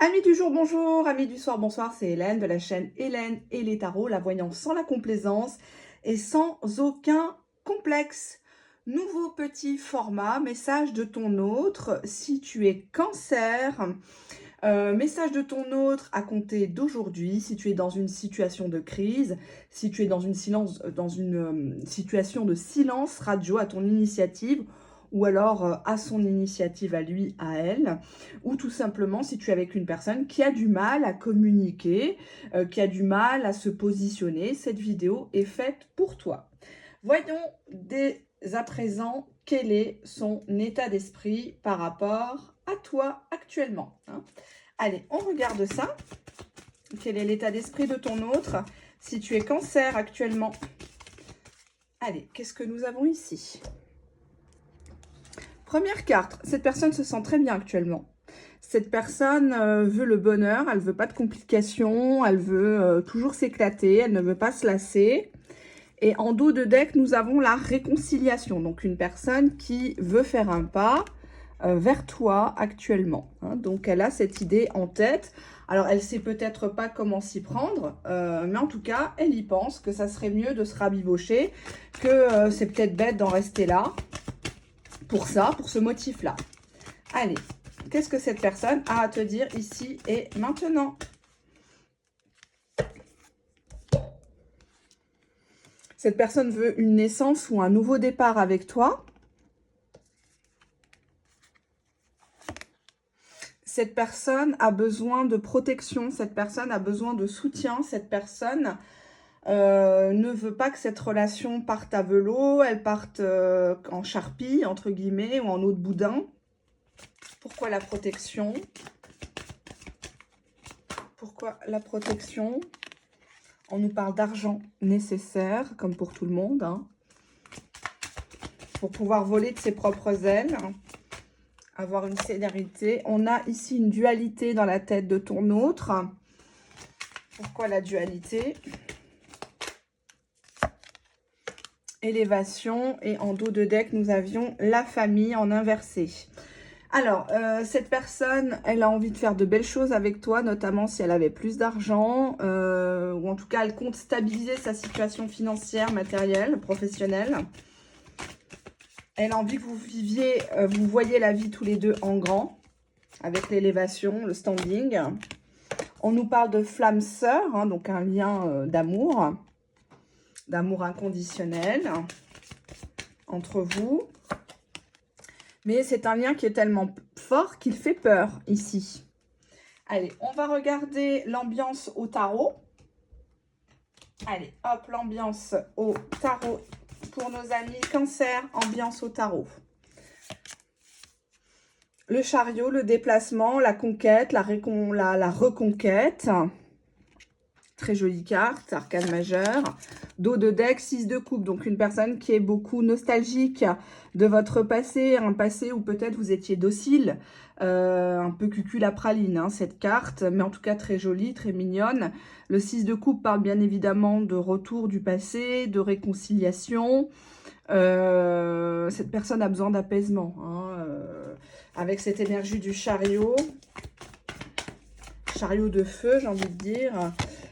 Amis du jour, bonjour. Amis du soir, bonsoir. C'est Hélène de la chaîne Hélène et les tarots, la voyance sans la complaisance et sans aucun complexe. Nouveau petit format, message de ton autre. Si tu es cancer, message de ton autre à compter d'aujourd'hui. Si tu es dans une situation de crise, si tu es dans une situation de silence radio à ton initiative, ou alors à son initiative à lui, à elle, ou tout simplement si tu es avec une personne qui a du mal à communiquer, qui a du mal à se positionner, cette vidéo est faite pour toi. Voyons dès à présent quel est son état d'esprit par rapport à toi actuellement. Allez, on regarde ça. Quel est l'état d'esprit de ton autre? Si tu es cancer actuellement. Allez, qu'est-ce que nous avons ici? Première carte, cette personne se sent très bien actuellement. Cette personne veut le bonheur, elle ne veut pas de complications, elle veut toujours s'éclater, elle ne veut pas se lasser. Et en dos de deck, nous avons la réconciliation. Donc, une personne qui veut faire un pas vers toi actuellement. Donc, elle a cette idée en tête. Alors, elle ne sait peut-être pas comment s'y prendre, mais en tout cas, elle y pense que ça serait mieux de se rabibocher, que c'est peut-être bête d'en rester là. Pour ça, pour ce motif-là. Allez, qu'est-ce que cette personne a à te dire ici et maintenant? Cette personne veut une naissance ou un nouveau départ avec toi. Cette personne a besoin de protection, cette personne a besoin de soutien, cette personne ne veut pas que cette relation parte à velo, elle parte en charpie, entre guillemets, ou en eau de boudin. Pourquoi la protection? Pourquoi la protection? On nous parle d'argent nécessaire, comme pour tout le monde, pour pouvoir voler de ses propres ailes, avoir une célérité. On a ici une dualité dans la tête de ton autre. Pourquoi la dualité? Élévation, et en dos de deck, nous avions la famille en inversé. Alors, cette personne, elle a envie de faire de belles choses avec toi, notamment si elle avait plus d'argent, ou en tout cas, elle compte stabiliser sa situation financière, matérielle, professionnelle. Elle a envie que vous viviez, vous voyez la vie tous les deux en grand, avec l'élévation, le standing. On nous parle de flamme sœur, donc un lien d'amour inconditionnel entre vous. Mais c'est un lien qui est tellement fort qu'il fait peur ici. Allez, on va regarder l'ambiance au tarot. Allez, hop, l'ambiance au tarot pour nos amis cancer, ambiance au tarot. Le chariot, le déplacement, la conquête, la reconquête. Très jolie carte, arcane majeur. Dos de deck, 6 de coupe. Donc, une personne qui est beaucoup nostalgique de votre passé. Un passé où peut-être vous étiez docile. Un peu cucul à praline, cette carte. Mais en tout cas, très jolie, très mignonne. Le 6 de coupe parle bien évidemment de retour du passé, de réconciliation. Cette personne a besoin d'apaisement. Avec cette énergie du chariot. Chariot de feu, j'ai envie de dire.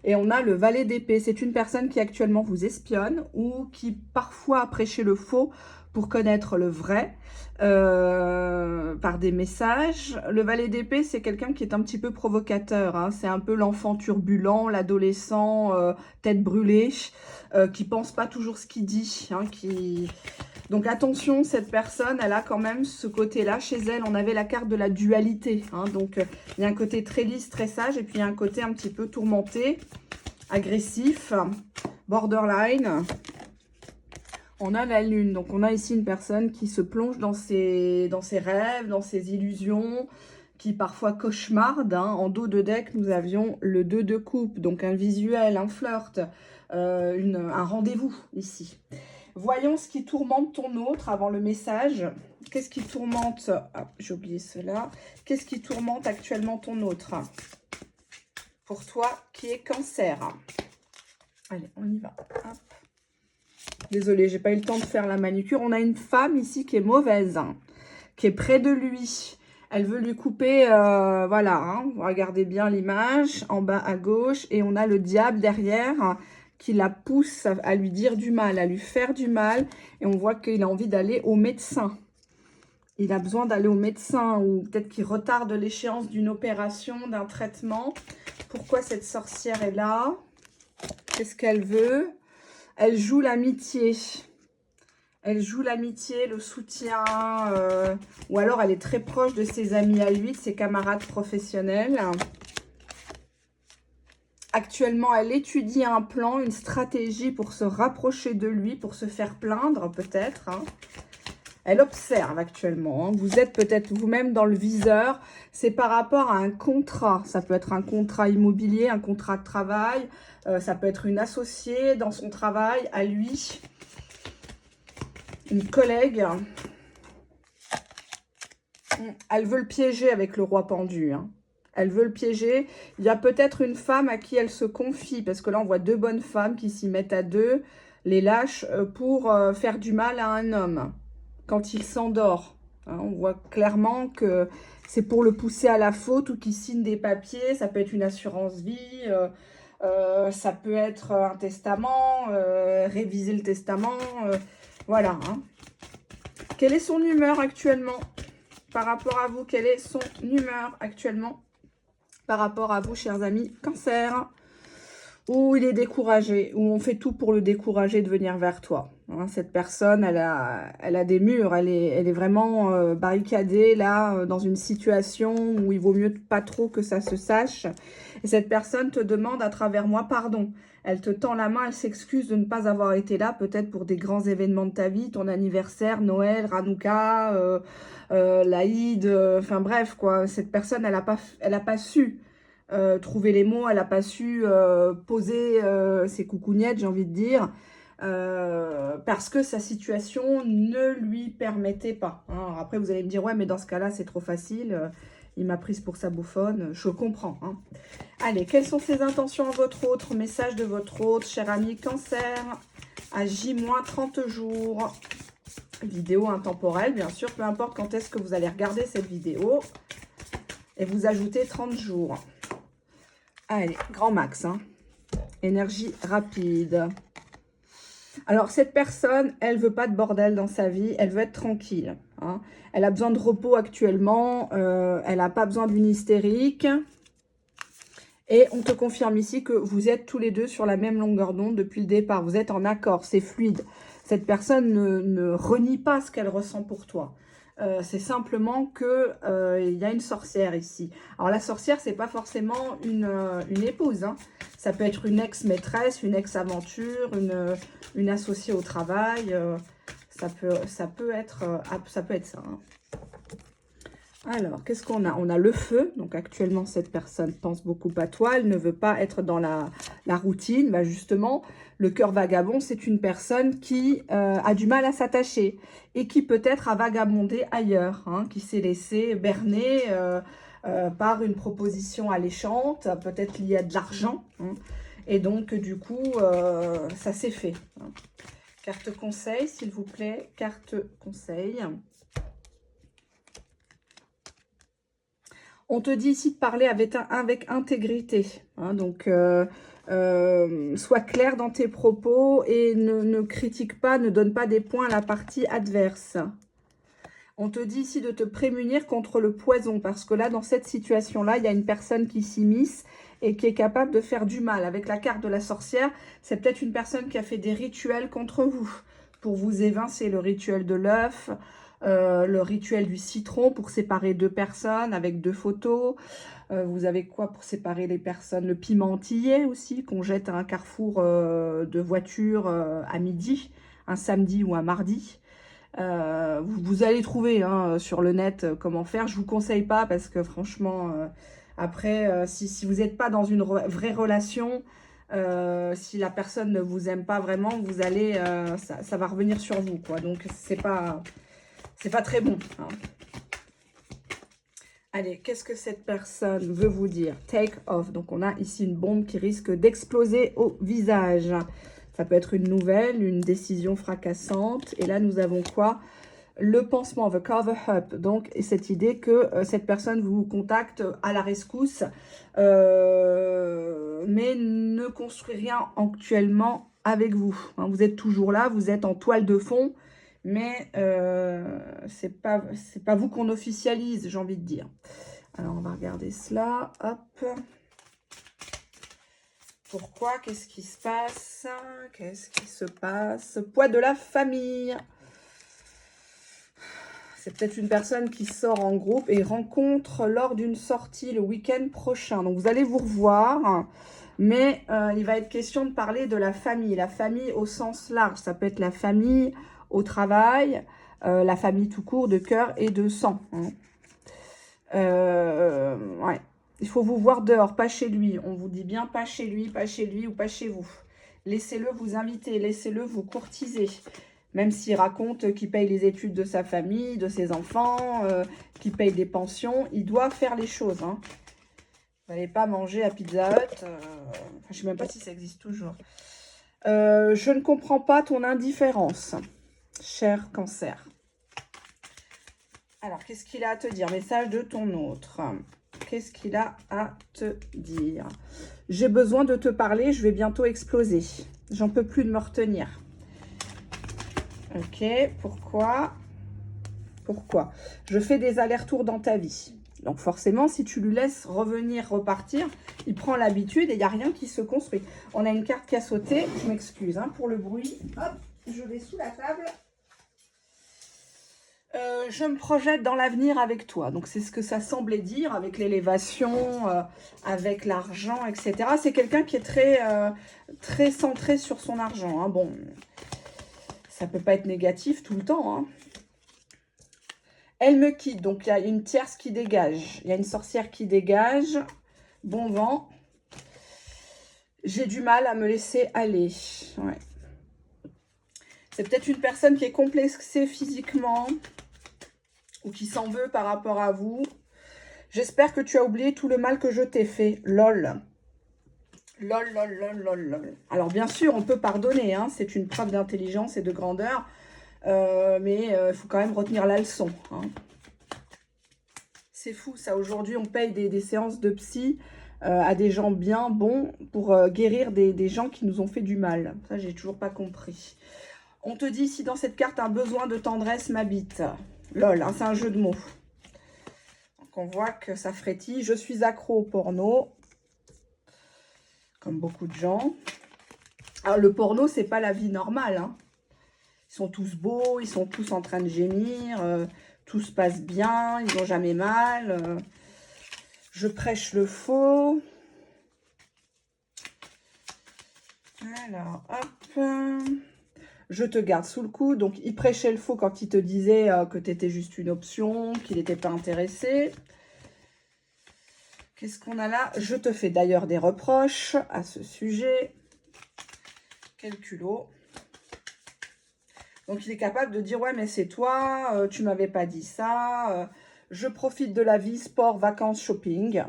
Et on a le valet d'épée. C'est une personne qui actuellement vous espionne ou qui parfois a prêché le faux pour connaître le vrai par des messages. Le valet d'épée, c'est quelqu'un qui est un petit peu provocateur. C'est un peu l'enfant turbulent, l'adolescent tête brûlée, qui pense pas toujours ce qu'il dit. Donc attention, cette personne, elle a quand même ce côté-là. Chez elle, on avait la carte de la dualité. Donc il y a un côté très lisse, très sage, et puis il y a un côté un petit peu tourmenté, agressif, borderline. On a la lune. Donc on a ici une personne qui se plonge dans ses rêves, dans ses illusions, qui parfois cauchemarde. En dos de deck, nous avions le 2 de coupe, donc un visuel, un flirt, un rendez-vous ici. Voyons ce qui tourmente ton autre avant le message. Qu'est-ce qui tourmente? Ah, j'ai oublié cela. Qu'est-ce qui tourmente actuellement ton autre? Pour toi qui est cancer. Allez, on y va. Hop. Désolée, j'ai pas eu le temps de faire la manucure. On a une femme ici qui est mauvaise, qui est près de lui. Elle veut lui couper, voilà, hein, regardez bien l'image, en bas à gauche. Et on a le diable derrière qui la pousse à lui dire du mal, à lui faire du mal. Et on voit qu'il a envie d'aller au médecin. Il a besoin d'aller au médecin ou peut-être qu'il retarde l'échéance d'une opération, d'un traitement. Pourquoi cette sorcière est là? Qu'est-ce qu'elle veut? Elle joue l'amitié. Elle joue l'amitié, le soutien, ou alors elle est très proche de ses amis à lui, de ses camarades professionnels. Actuellement, elle étudie un plan, une stratégie pour se rapprocher de lui, pour se faire plaindre peut-être. Hein. Elle observe actuellement. Hein. Vous êtes peut-être vous-même dans le viseur. C'est par rapport à un contrat. Ça peut être un contrat immobilier, un contrat de travail. Ça peut être une associée dans son travail à lui. Une collègue. Elle veut le piéger avec le roi pendu. Hein. Elle veut le piéger. Il y a peut-être une femme à qui elle se confie. Parce que là, on voit deux bonnes femmes qui s'y mettent à deux. Les lâches pour faire du mal à un homme. Quand il s'endort. Hein, on voit clairement que c'est pour le pousser à la faute ou qu'il signe des papiers. Ça peut être une assurance vie. Ça peut être un testament. Réviser le testament. Voilà. Hein. Quelle est son humeur actuellement par rapport à vous? Quelle est son humeur actuellement par rapport à vous, chers amis Cancer? Où il est découragé, où on fait tout pour le décourager de venir vers toi. Hein, cette personne, elle a des murs, elle est vraiment barricadée là, dans une situation où il vaut mieux pas trop que ça se sache. Et cette personne te demande à travers moi pardon. Elle te tend la main, elle s'excuse de ne pas avoir été là, peut-être pour des grands événements de ta vie, ton anniversaire, Noël, Hanouka, l'Aïd, enfin bref, quoi. Cette personne, elle a pas su trouver les mots, elle n'a pas su poser ses coucougnettes, j'ai envie de dire, parce que sa situation ne lui permettait pas. Hein. Alors après, vous allez me dire, ouais, mais dans ce cas-là, c'est trop facile. Il m'a prise pour sa bouffonne. Je comprends. Hein. Allez, quelles sont ses intentions à votre autre? Message de votre autre, cher ami Cancer, à J-30 jours. Vidéo intemporelle, bien sûr, peu importe quand est-ce que vous allez regarder cette vidéo. Et vous ajoutez 30 jours. Allez, grand max. Hein. Énergie rapide. Alors, cette personne, elle veut pas de bordel dans sa vie. Elle veut être tranquille. Hein. Elle a besoin de repos actuellement. Elle n'a pas besoin d'une hystérique. Et on te confirme ici que vous êtes tous les deux sur la même longueur d'onde depuis le départ. Vous êtes en accord, c'est fluide. Cette personne ne renie pas ce qu'elle ressent pour toi. C'est simplement que il y a une sorcière ici. Alors la sorcière, c'est pas forcément une épouse. Hein. Ça peut être une ex-maîtresse, une ex-aventure, une associée au travail. Ça peut être ça. Hein. Alors, qu'est-ce qu'on a? On a le feu. Donc, actuellement, cette personne pense beaucoup à toi. Elle ne veut pas être dans la routine. Bah, justement, le cœur vagabond, c'est une personne qui a du mal à s'attacher et qui peut-être a vagabondé ailleurs, hein, qui s'est laissé berner par une proposition alléchante, peut-être liée à de l'argent. Hein, et donc, du coup, ça s'est fait. Hein. Carte conseil, s'il vous plaît. Carte conseil. On te dit ici de parler avec intégrité. Hein, donc, sois clair dans tes propos et ne critique pas, ne donne pas des points à la partie adverse. On te dit ici de te prémunir contre le poison. Parce que là, dans cette situation-là, il y a une personne qui s'immisce et qui est capable de faire du mal. Avec la carte de la sorcière, c'est peut-être une personne qui a fait des rituels contre vous. Pour vous évincer, le rituel de l'œuf, le rituel du citron pour séparer deux personnes avec deux photos. Vous avez quoi pour séparer les personnes? Le piment antillais aussi, qu'on jette à un carrefour de voiture à midi, un samedi ou un mardi. Vous allez trouver hein, sur le net comment faire. Je ne vous conseille pas parce que franchement, après, si vous n'êtes pas dans une vraie relation, si la personne ne vous aime pas vraiment, vous allez, ça va revenir sur vous, quoi. Donc, c'est pas très bon. Hein. Allez, qu'est-ce que cette personne veut vous dire? Take off. Donc, on a ici une bombe qui risque d'exploser au visage. Ça peut être une nouvelle, une décision fracassante. Et là, nous avons quoi? le pansement, the cover-up. Donc, cette idée que cette personne vous contacte à la rescousse, mais ne construit rien actuellement avec vous. Hein, vous êtes toujours là, vous êtes en toile de fond, mais c'est pas vous qu'on officialise, j'ai envie de dire. Alors, on va regarder cela. Hop. Pourquoi? Qu'est-ce qui se passe? Qu'est-ce qui se passe? Poids de la famille. C'est peut-être une personne qui sort en groupe et rencontre lors d'une sortie le week-end prochain. Donc, vous allez vous revoir. Mais il va être question de parler de la famille au sens large. Ça peut être la famille au travail, la famille tout court de cœur et de sang. Hein. Ouais. Il faut vous voir dehors, pas chez lui. On vous dit bien pas chez lui ou pas chez vous. Laissez-le vous inviter, laissez-le vous courtiser. Même s'il raconte qu'il paye les études de sa famille, de ses enfants, qu'il paye des pensions, il doit faire les choses. Hein. Vous n'allez pas manger à Pizza Hut. Je ne sais même pas si ça existe toujours. Je ne comprends pas ton indifférence, cher Cancer. Alors, qu'est-ce qu'il a à te dire? Message de ton autre. Qu'est-ce qu'il a à te dire? J'ai besoin de te parler, je vais bientôt exploser. J'en peux plus de me retenir. Ok, pourquoi? Pourquoi? Je fais des allers-retours dans ta vie. Donc forcément, si tu lui laisses revenir, repartir, il prend l'habitude et il n'y a rien qui se construit. On a une carte qui a sauté. Je m'excuse hein, pour le bruit. Hop, je vais sous la table. Je me projette dans l'avenir avec toi. Donc, c'est ce que ça semblait dire avec l'élévation, avec l'argent, etc. C'est quelqu'un qui est très centré sur son argent. Hein. Bon, ça peut pas être négatif tout le temps. Hein. Elle me quitte. Donc, il y a une tierce qui dégage. Il y a une sorcière qui dégage. Bon vent. J'ai du mal à me laisser aller. Ouais. C'est peut-être une personne qui est complexée physiquement ou qui s'en veut par rapport à vous. J'espère que tu as oublié tout le mal que je t'ai fait. Lol. Lol, lol, lol, lol, lol. Alors, bien sûr, on peut pardonner. Hein. C'est une preuve d'intelligence et de grandeur. Mais il faut quand même retenir la leçon. Hein. C'est fou, ça. Aujourd'hui, on paye des séances de psy à des gens bien bons pour guérir des gens qui nous ont fait du mal. Ça, j'ai toujours pas compris. On te dit ici dans cette carte, un besoin de tendresse m'habite. Lol, hein, c'est un jeu de mots. Donc, on voit que ça frétille. Je suis accro au porno. Comme beaucoup de gens. Alors, le porno, c'est pas la vie normale. Hein. Ils sont tous beaux, ils sont tous en train de gémir. Tout se passe bien, ils n'ont jamais mal. Je prêche le faux. Alors, hop. Je te garde sous le coup. Donc, il prêchait le faux quand il te disait que tu étais juste une option, qu'il n'était pas intéressé. Qu'est-ce qu'on a là? Je te fais d'ailleurs des reproches à ce sujet. Quel culot. Donc, il est capable de dire, ouais, mais c'est toi, tu m'avais pas dit ça. Je profite de la vie, sport, vacances, shopping.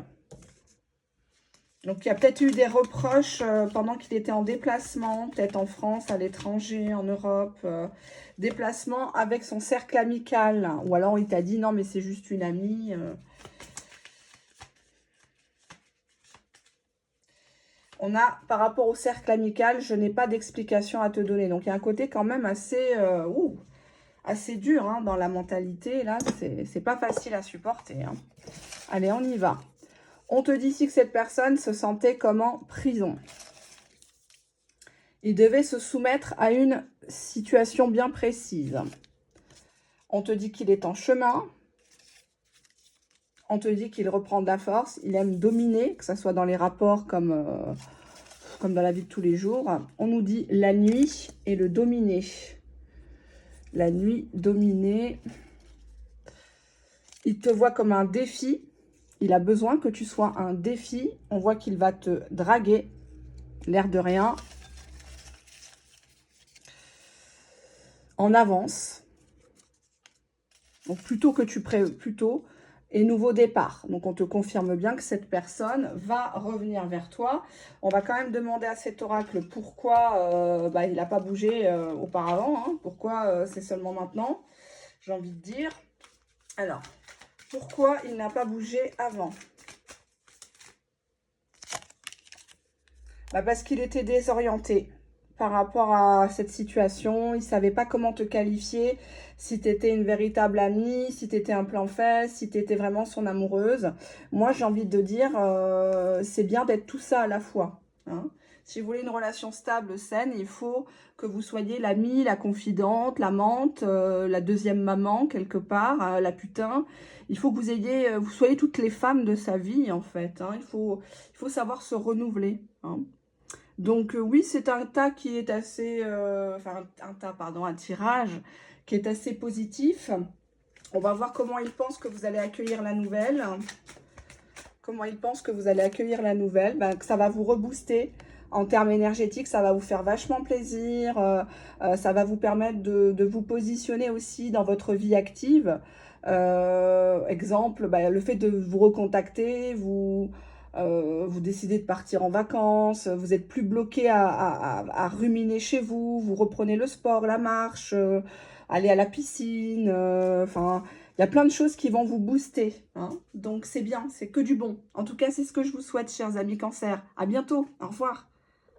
Donc, il y a peut-être eu des reproches pendant qu'il était en déplacement, peut-être en France, à l'étranger, en Europe. Déplacement avec son cercle amical. Ou alors, il t'a dit, non, mais c'est juste une amie. On a, par rapport au cercle amical, je n'ai pas d'explication à te donner. Donc, il y a un côté quand même assez dur hein, dans la mentalité. Là, c'est pas facile à supporter. Hein. Allez, on y va. On te dit ici que cette personne se sentait comme en prison. Il devait se soumettre à une situation bien précise. On te dit qu'il est en chemin. On te dit qu'il reprend de la force. Il aime dominer, que ce soit dans les rapports comme dans la vie de tous les jours. On nous dit la nuit et le dominer. La nuit dominée. Il te voit comme un défi. Il a besoin que tu sois un défi. On voit qu'il va te draguer. L'air de rien. En avance. Donc, plutôt que tu plutôt et nouveau départ. Donc, on te confirme bien que cette personne va revenir vers toi. On va quand même demander à cet oracle pourquoi il n'a pas bougé auparavant. Hein, pourquoi c'est seulement maintenant. j'ai envie de dire. Alors, pourquoi il n'a pas bougé avant? Bah parce qu'il était désorienté par rapport à cette situation. Il ne savait pas comment te qualifier, si tu étais une véritable amie, si tu étais un plan fesse, si tu étais vraiment son amoureuse. Moi, j'ai envie de dire, c'est bien d'être tout ça à la fois. Hein. Si vous voulez une relation stable, saine, il faut que vous soyez l'amie, la confidente, l'amante, la deuxième maman quelque part, la putain. Il faut que vous ayez, vous soyez toutes les femmes de sa vie en fait. Hein. Il faut savoir se renouveler. Hein. Donc oui, c'est un tas qui est assez, enfin un tas, pardon, un tirage qui est assez positif. On va voir comment il pense que vous allez accueillir la nouvelle. Comment il pense que vous allez accueillir la nouvelle. Ben, que ça va vous rebooster en termes énergétiques, ça va vous faire vachement plaisir. Ça va vous permettre de vous positionner aussi dans votre vie active. Exemple, ben, le fait de vous recontacter, vous décidez de partir en vacances, vous n'êtes plus bloqué à ruminer chez vous, vous reprenez le sport, la marche, aller à la piscine, enfin, il y a plein de choses qui vont vous booster. Hein. Donc c'est bien, c'est que du bon. En tout cas, c'est ce que je vous souhaite, chers amis Cancer. À bientôt, au revoir.